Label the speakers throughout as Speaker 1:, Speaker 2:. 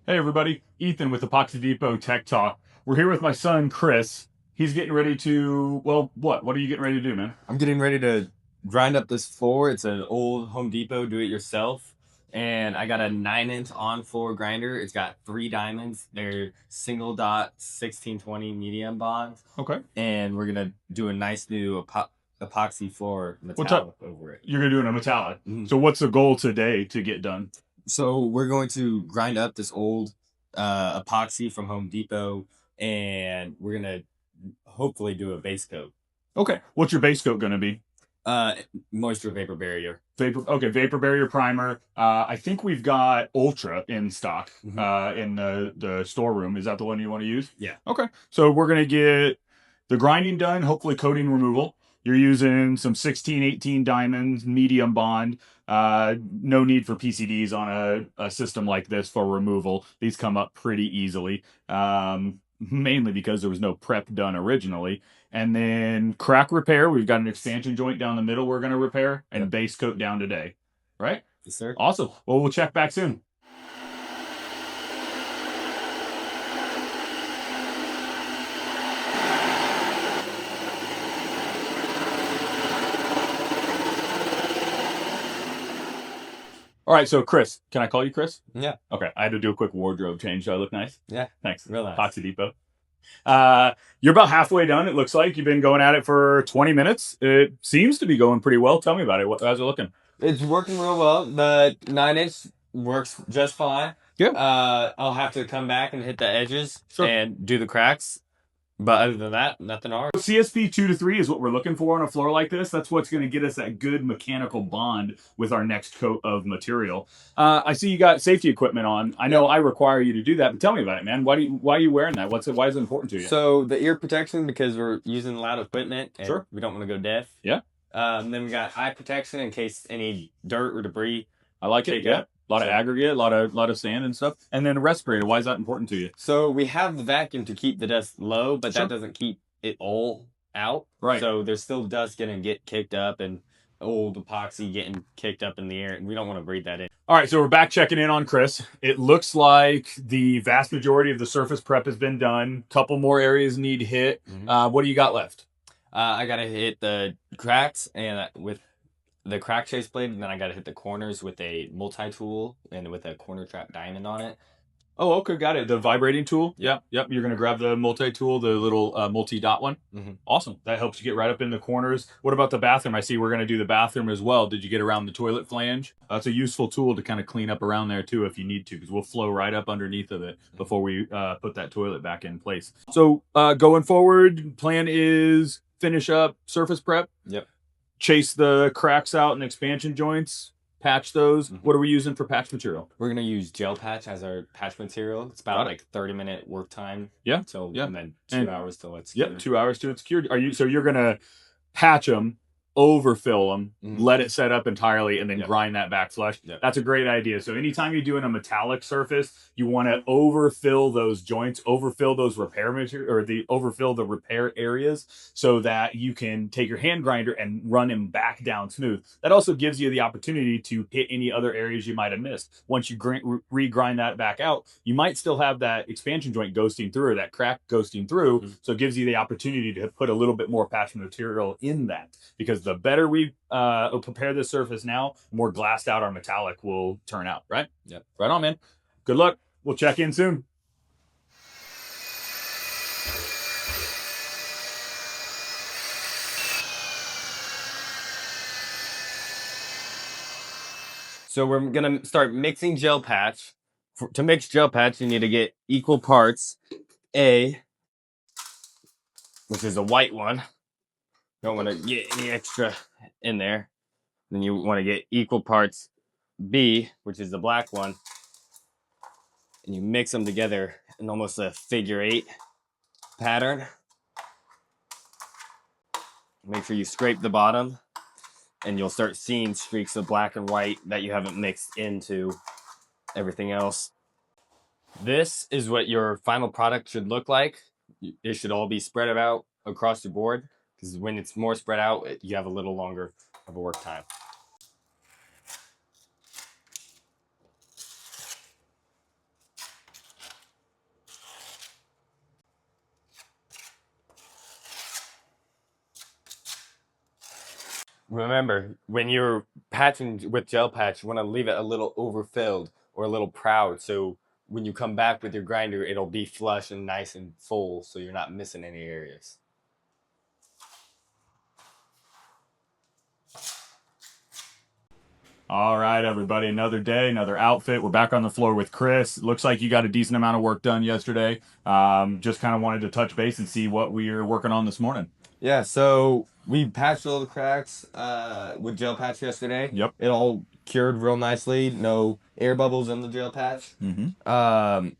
Speaker 1: Hey everybody, Ethan with Epoxy Depot Tech Talk. We're here with my son Chris. He's getting ready to, well, what? What are you getting ready to do, man?
Speaker 2: I'm getting ready to grind up this floor. It's an old Home Depot do-it-yourself, and I got a 9-inch on-floor grinder. It's got 3 diamonds. They're single dot 1620 medium bonds,
Speaker 1: Okay.
Speaker 2: and we're gonna do a nice new epoxy floor
Speaker 1: What's up?
Speaker 2: metallic over it.
Speaker 1: You're gonna do it in a metallic.
Speaker 2: Mhm.
Speaker 1: So what's the goal today to get done?
Speaker 2: So we're going to grind up this old epoxy from Home Depot, and we're gonna hopefully do a base coat.
Speaker 1: Okay. What's your base coat gonna be?
Speaker 2: Uh, Moisture vapor barrier.
Speaker 1: Vapor barrier primer. I think we've got Ultra in stock in the storeroom. Is that the one you want to use?
Speaker 2: Yeah.
Speaker 1: Okay. So we're gonna get the grinding done, hopefully coating removal. You're using some 16, 18 diamonds, medium bond. No need for PCDs on a system like this for removal. These come up pretty easily, mainly because there was no prep done originally. And then crack repair, we've got an expansion joint down the middle we're going to repair, and base coat down today. Right?
Speaker 2: Yes, sir.
Speaker 1: Awesome. Well, we'll check back soon. All right, so Chris, can I call you Chris?
Speaker 2: Yeah.
Speaker 1: Okay, I had to do a quick wardrobe change. Do I look nice?
Speaker 2: Yeah.
Speaker 1: Thanks.
Speaker 2: Real nice.
Speaker 1: Epoxy Depot. You're about halfway done. It looks like you've been going at it for 20 minutes. It seems to be going pretty well. Tell me about it. How's it looking?
Speaker 2: It's working real well. The 9-inch works just fine.
Speaker 1: Yeah.
Speaker 2: I'll have to come back and hit the edges
Speaker 1: Sure.
Speaker 2: and do the cracks. But other than that, nothing hard.
Speaker 1: CSP 2 to 3 is what we're looking for on a floor like this. That's what's going to get us that good mechanical bond with our next coat of material. I see you got safety equipment on. I know I require you to do that, but tell me about it, man. Why are you wearing that? Why is it important to you?
Speaker 2: So the ear protection, because we're using loud equipment and
Speaker 1: Sure.
Speaker 2: we don't want to go deaf.
Speaker 1: Yeah.
Speaker 2: Then we got eye protection in case any dirt or debris.
Speaker 1: I like it. Yeah. A lot of aggregate, a lot of sand and stuff. And then a respirator. Why is that important to you?
Speaker 2: So we have the vacuum to keep the dust low, but
Speaker 1: Sure.
Speaker 2: that doesn't keep it all out.
Speaker 1: Right.
Speaker 2: So there's still dust going to get kicked up and old epoxy getting kicked up in the air, and we don't want to breathe that in.
Speaker 1: All right, so we're back checking in on Chris. It looks like the vast majority of the surface prep has been done. Couple more areas need hit. What do you got left?
Speaker 2: I got to hit the cracks and with the crack chase blade, and then I got to hit the corners with a multi-tool and with a corner trap diamond on it.
Speaker 1: Oh, okay, got it. The vibrating tool. Yep. You're gonna grab the multi-tool, the little multi-dot one. Awesome. That helps you get right up in the corners. What about the bathroom? I see we're gonna do the bathroom as well. Did you get around the toilet flange? That's a useful tool to kind of clean up around there too if you need to, because we'll flow right up underneath of it before we put that toilet back in place. So going forward, plan is finish up surface prep.
Speaker 2: Yep.
Speaker 1: Chase the cracks out and expansion joints. Patch those. What are we using for patch material?
Speaker 2: We're gonna use gel patch as our patch material. It's about like 30-minute work time.
Speaker 1: Yeah.
Speaker 2: And then 2 hours till it's
Speaker 1: cured. Yep, 2 hours till it's cured. So you're gonna patch them, overfill them, let it set up entirely, and then grind that back flush. That's a great idea. So anytime you're doing a metallic surface, you want to overfill those joints, overfill those repair material, or overfill the repair areas, so that you can take your hand grinder and run them back down smooth. That also gives you the opportunity to hit any other areas you might have missed. Once you re-grind that back out, you might still have that expansion joint ghosting through, or that crack ghosting through. So it gives you the opportunity to put a little bit more patch material in that, because the better we prepare the surface now, the more glassed out our metallic will turn out, right?
Speaker 2: Yep.
Speaker 1: Right on, man. Good luck. We'll check in soon.
Speaker 2: So we're gonna start mixing gel patch. To mix gel patch, you need to get equal parts A, which is a white one. Don't want to get any extra in there. Then you want to get equal parts B, which is the black one, and you mix them together in almost a figure 8 pattern. Make sure you scrape the bottom, and you'll start seeing streaks of black and white that you haven't mixed into everything else. This is what your final product should look like. It should all be spread out across the board, because when it's more spread out, you have a little longer of a work time. Remember, when you're patching with gel patch, you want to leave it a little overfilled or a little proud. So when you come back with your grinder, it'll be flush and nice and full, so you're not missing any areas.
Speaker 1: All right, everybody, another day, another outfit. We're back on the floor with Chris. Looks like you got a decent amount of work done yesterday. Just kind of wanted to touch base and see what we are working on this morning.
Speaker 2: Yeah, so we patched all the cracks with gel patch yesterday.
Speaker 1: Yep.
Speaker 2: It all cured real nicely. No air bubbles in the gel patch.
Speaker 1: Mm-hmm.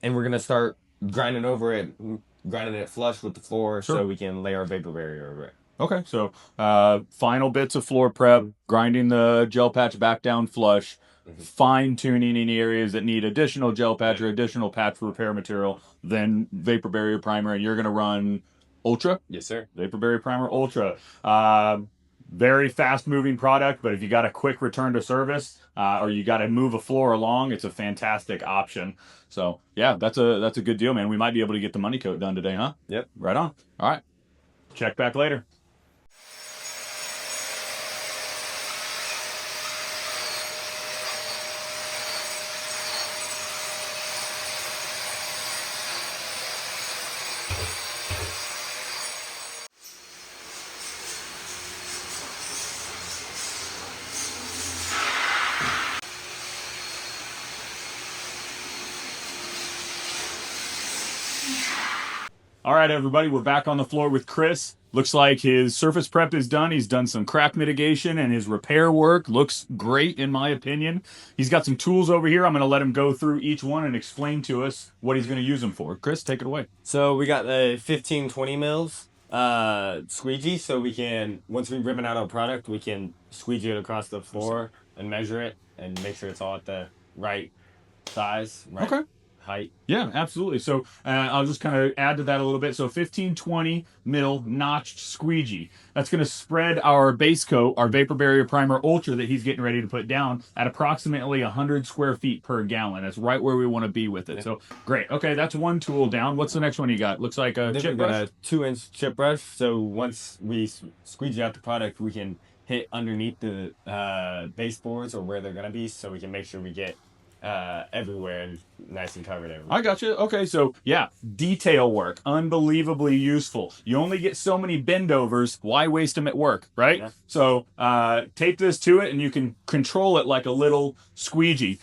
Speaker 2: And we're going to start grinding it flush with the floor
Speaker 1: Sure.
Speaker 2: so we can lay our vapor barrier over it.
Speaker 1: Okay, so final bits of floor prep, grinding the gel patch back down flush, fine tuning any areas that need additional gel patch or additional patch repair material, then vapor barrier primer, and you're going to run Ultra?
Speaker 2: Yes, sir.
Speaker 1: Vapor barrier primer Ultra. Very fast moving product, but if you got a quick return to service or you got to move a floor along, it's a fantastic option. So yeah, that's a good deal, man. We might be able to get the money coat done today, huh?
Speaker 2: Yep.
Speaker 1: Right on. All right. Check back later. All right, everybody, we're back on the floor with Chris. Looks like his surface prep is done. He's done some crack mitigation, and his repair work looks great, in my opinion. He's got some tools over here. I'm going to let him go through each one and explain to us what he's going to use them for. Chris, take it away.
Speaker 2: So we got the 15-20 mils squeegee, so we can, once we've ripping out our product, we can squeegee it across the floor and measure it and make sure it's all at the right size, right height.
Speaker 1: Yeah, absolutely. So I'll just kind of add to that a little bit. So 15-20 mil notched squeegee. That's going to spread our base coat, our vapor barrier primer Ultra that he's getting ready to put down at approximately 100 square feet per gallon. That's right where we want to be with it. So great. Okay, that's one tool down. What's the next one you got? Looks like a chip brush.
Speaker 2: A 2-inch chip brush. So once we squeegee out the product, we can hit underneath the baseboards or where they're going to be, so we can make sure we get everywhere and nice and covered everywhere.
Speaker 1: I got you. Okay, so yeah, detail work, unbelievably useful. You only get so many bend overs. Why waste them at work, right?
Speaker 2: Yeah.
Speaker 1: So tape this to it and you can control it like a little squeegee.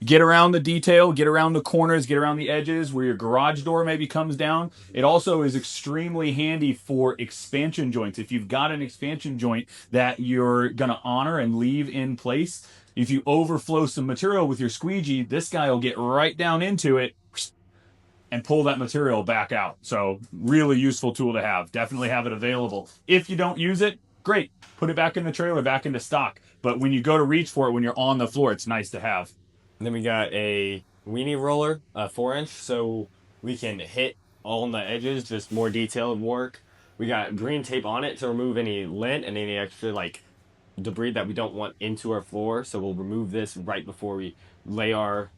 Speaker 1: Get around the detail, get around the corners, get around the edges where your garage door maybe comes down. It also is extremely handy for expansion joints. If you've got an expansion joint that you're going to honor and leave in place, if you overflow some material with your squeegee, this guy will get right down into it and pull that material back out. So really useful tool to have. Definitely have it available. If you don't use it, great. Put it back in the trailer, back into stock. But when you go to reach for it, when you're on the floor, it's nice to have.
Speaker 2: And then we got a weenie roller, a 4-inch, so we can hit on the edges, just more detailed work. We got green tape on it to remove any lint and any extra like debris that we don't want into our floor. So we'll remove this right before we lay our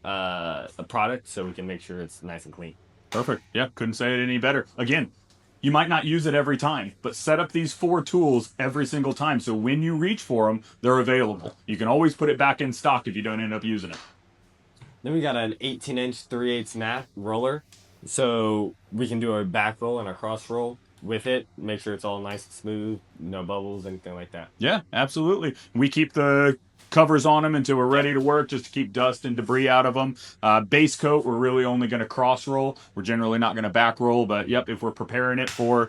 Speaker 2: product, so we can make sure it's nice and clean.
Speaker 1: Perfect. Yeah, couldn't say it any better. Again, you might not use it every time, but set up these 4 tools every single time, so when you reach for them, they're available. You can always put it back in stock if you don't end up using it.
Speaker 2: Then we got an 18-inch 3/8 nap roller, so we can do a back roll and a cross roll with it. Make sure it's all nice and smooth, no bubbles, anything like that.
Speaker 1: Yeah, absolutely. We keep the covers on them until we're ready to work, just to keep dust and debris out of them. Base coat, we're really only going to cross roll. We're generally not going to back roll, but yep, if we're preparing it for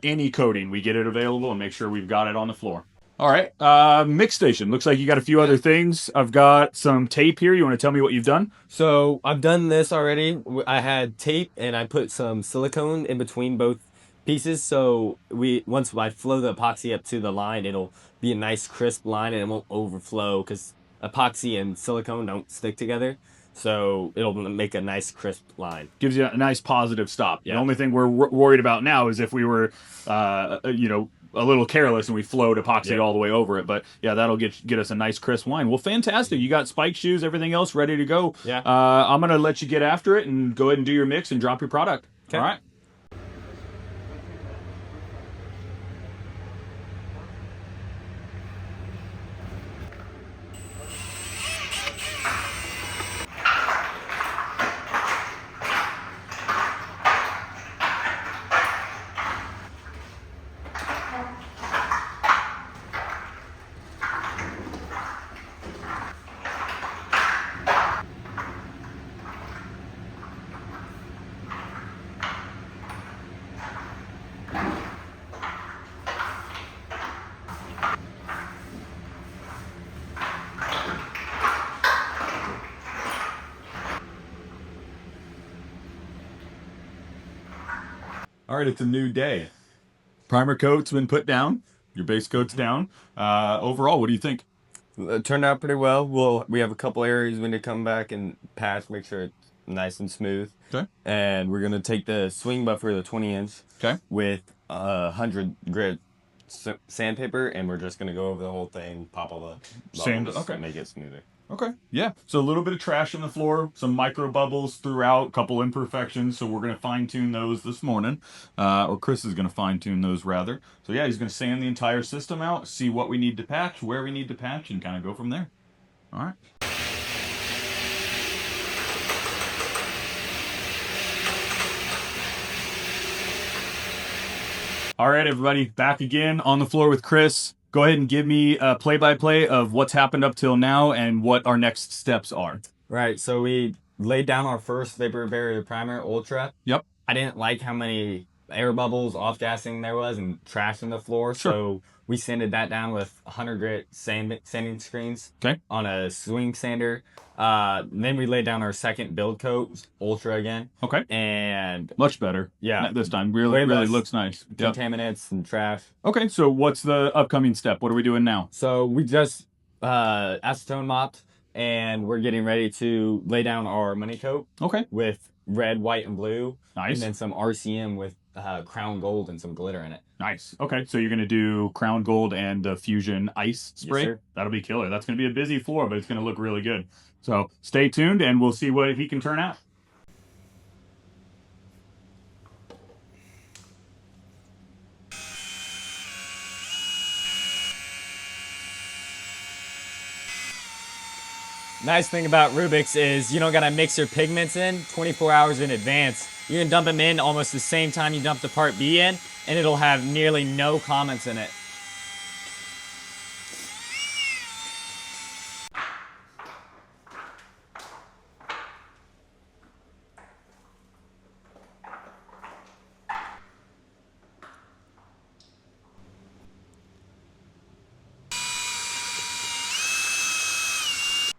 Speaker 1: any coating, we get it available and make sure we've got it on the floor. All right, mix station. Looks like you got a few other things. I've got some tape here. You want to tell me what you've done?
Speaker 2: So I've done this already. I had tape and I put some silicone in between both pieces. So once I flow the epoxy up to the line, it'll be a nice crisp line and it won't overflow because epoxy and silicone don't stick together. So it'll make a nice crisp line.
Speaker 1: Gives you a nice positive stop. Yeah. The only thing we're worried about now is if we were, a little careless and we flowed epoxy all the way over it. But yeah, that'll get us a nice crisp line. Well, fantastic. You got spike shoes, everything else ready to go.
Speaker 2: Yeah.
Speaker 1: I'm going to let you get after it and go ahead and do your mix and drop your product.
Speaker 2: Okay.
Speaker 1: All right. All right, it's a new day. Primer coat's been put down. Your base coat's down. Overall, what do you think?
Speaker 2: It turned out pretty well. We have a couple areas we need to come back and patch, make sure it's nice and smooth.
Speaker 1: Okay.
Speaker 2: And we're gonna take the swing buffer, the 20-inch,
Speaker 1: Okay.
Speaker 2: with 100 grit sandpaper, and we're just gonna go over the whole thing, pop all the bubbles,
Speaker 1: Okay.
Speaker 2: make it smoother.
Speaker 1: Okay. Yeah. So a little bit of trash on the floor, some micro bubbles throughout, couple imperfections. So we're going to fine tune those this morning, or Chris is going to fine tune those rather. So yeah, he's going to sand the entire system out, see what we need to patch, where we need to patch, and kind of go from there. All right. All right, everybody, back again on the floor with Chris. Go ahead and give me a play-by-play of what's happened up till now and what our next steps are.
Speaker 2: Right, so we laid down our first vapor barrier primer, Ultra.
Speaker 1: Yep.
Speaker 2: I didn't like how many air bubbles, off-gassing there was, and trash on the floor.
Speaker 1: Sure.
Speaker 2: So we sanded that down with 100 grit sanding screens.
Speaker 1: Okay.
Speaker 2: On a swing sander. Then we laid down our second build coat, Ultra again.
Speaker 1: Okay.
Speaker 2: And
Speaker 1: much better.
Speaker 2: Yeah.
Speaker 1: This time really looks nice.
Speaker 2: Contaminants and trash.
Speaker 1: Okay, so what's the upcoming step? What are we doing now?
Speaker 2: So we just acetone mopped, and we're getting ready to lay down our money coat.
Speaker 1: Okay.
Speaker 2: With red, white, and blue.
Speaker 1: Nice.
Speaker 2: And then some RCM with crown gold and some glitter in it.
Speaker 1: Nice. Okay, so you're going to do crown gold and the fusion ice spray?
Speaker 2: Yes, sir.
Speaker 1: That'll be killer. That's going to be a busy floor, but it's going to look really good. So stay tuned and we'll see what he can turn out.
Speaker 2: Nice thing about Rubik's is you don't gotta mix your pigments in 24 hours in advance. You can dump them in almost the same time you dump the part B in, and it'll have nearly no comments in it.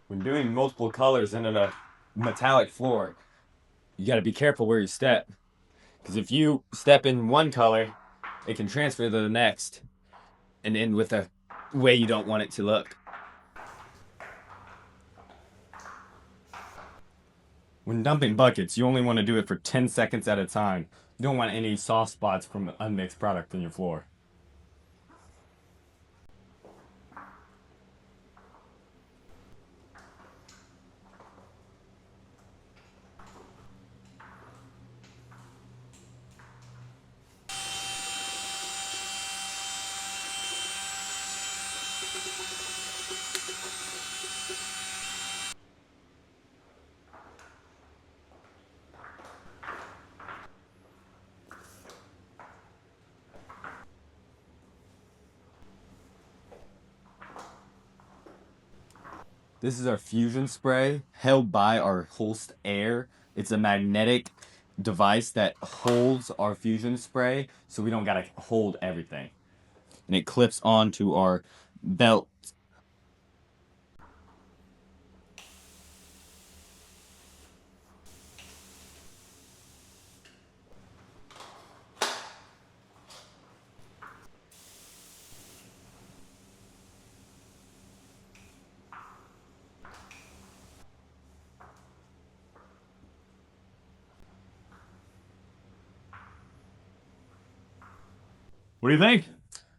Speaker 2: When doing multiple colors in a metallic floor, you gotta be careful where you step. Because if you step in one color, it can transfer to the next and end with a way you don't want it to look. When dumping buckets, you only want to do it for 10 seconds at a time. You don't want any soft spots from unmixed product on your floor. This is our fusion spray held by our Holst Air. It's a magnetic device that holds our fusion spray so we don't gotta hold everything. And it clips onto our belt.
Speaker 1: What do you think?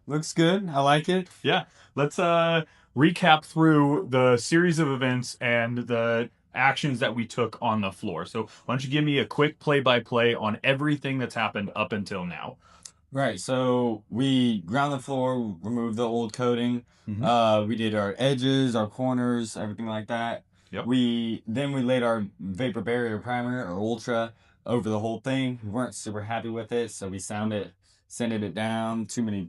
Speaker 2: Looks good. I like it.
Speaker 1: Yeah. Let's recap through the series of events and the actions that we took on the floor. So why don't you give me a quick play-by-play on everything that's happened up until now?
Speaker 2: Right, so we ground the floor, removed the old coating. We did our edges, our corners, everything like that.
Speaker 1: Yep.
Speaker 2: Then we laid our vapor barrier primer or Ultra over the whole thing. We weren't super happy with it, so we sanded it down. Too many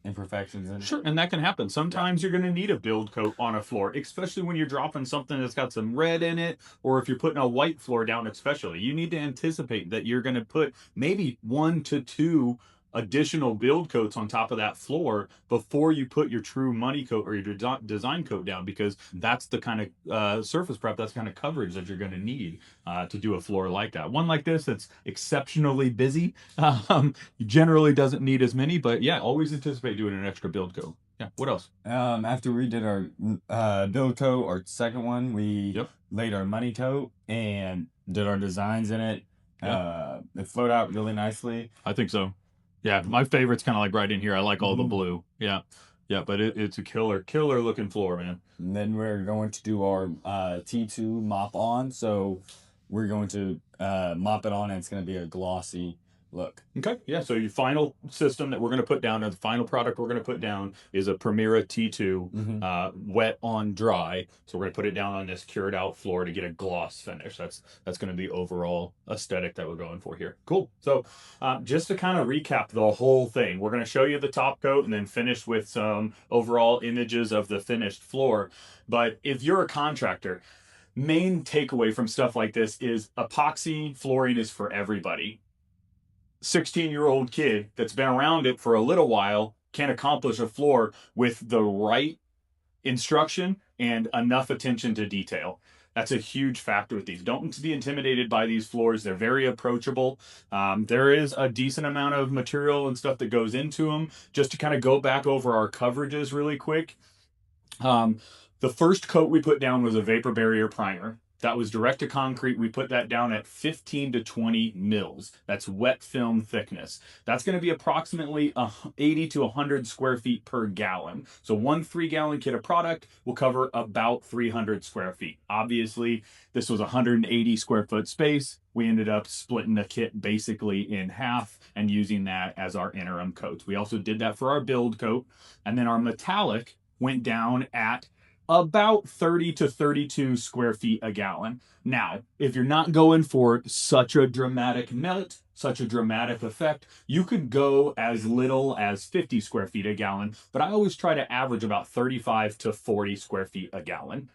Speaker 2: imperfections in it.
Speaker 1: Sure, and that can happen. Sometimes you're going to need a build coat on a floor, especially when you're dropping something that's got some red in it, or if you're putting a white floor down especially. You need to anticipate that you're going to put maybe 1 to 2 additional build coats on top of that floor before you put your true money coat or your design coat down, because that's the kind of surface prep, that's the kind of coverage that you're going to need to do a floor like that. One like this that's exceptionally busy generally doesn't need as many, but yeah, always anticipate doing an extra build coat. Yeah, what else?
Speaker 3: After we did our build coat, our second one, we laid our money coat and did our designs in it. It flowed out really nicely.
Speaker 1: I think so. Yeah, my favorite's kind of like right in here. I like all the blue. Yeah, but it's a killer looking floor, man.
Speaker 3: And then we're going to do our T2 mop on. So we're going to mop it on, and it's going to be a glossy look.
Speaker 1: Okay, yeah, so your final system that we're going to put down, the final product we're going to put down is a Primera T2 wet on dry. So we're going to put it down on this cured out floor to get a gloss finish. That's going to be overall aesthetic that we're going for here. Cool. So just to kind of recap the whole thing, we're going to show you the top coat and then finish with some overall images of the finished floor. But if you're a contractor, main takeaway from stuff like this is epoxy flooring is for everybody. 16-year-old kid that's been around it for a little while can accomplish a floor with the right instruction and enough attention to detail. That's a huge factor with these. Don't be intimidated by these floors. They're very approachable. There is a decent amount of material and stuff that goes into them. Just to kind of go back over our coverages really quick. The first coat we put down was a vapor barrier primer. That was direct to concrete. We put that down at 15 to 20 mils. That's wet film thickness. That's going to be approximately 80 to 100 square feet per gallon. So one 3-gallon kit of product will cover about 300 square feet. Obviously, this was 180 square foot space. We ended up splitting the kit basically in half and using that as our interim coats. We also did that for our build coat. And then our metallic went down at about 30 to 32 square feet a gallon. Now, if you're not going for such a dramatic melt, such a dramatic effect, you could go as little as 50 square feet a gallon, but I always try to average about 35 to 40 square feet a gallon.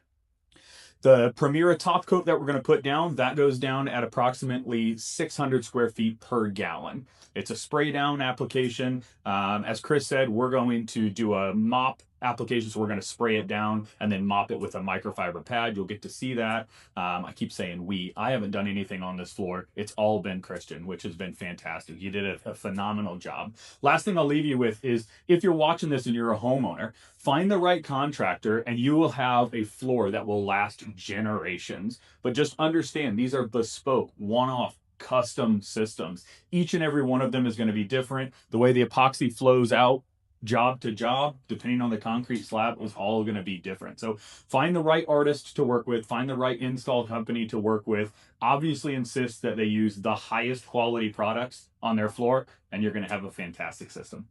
Speaker 1: The Primera top coat that we're going to put down, that goes down at approximately 600 square feet per gallon. It's a spray down application. As Chris said, we're going to do a mop application, so we're going to spray it down and then mop it with a microfiber pad. You'll get to see that. I keep saying we. I haven't done anything on this floor. It's all been Christian, which has been fantastic. You did a phenomenal job. Last thing I'll leave you with is, if you're watching this and you're a homeowner, find the right contractor and you will have a floor that will last generations. But just understand, these are bespoke, one-off, custom systems. Each and every one of them is going to be different. The way the epoxy flows out job to job, depending on the concrete slab, is all going to be different. So find the right artist to work with, find the right install company to work with. Obviously insist that they use the highest quality products on their floor, and you're going to have a fantastic system.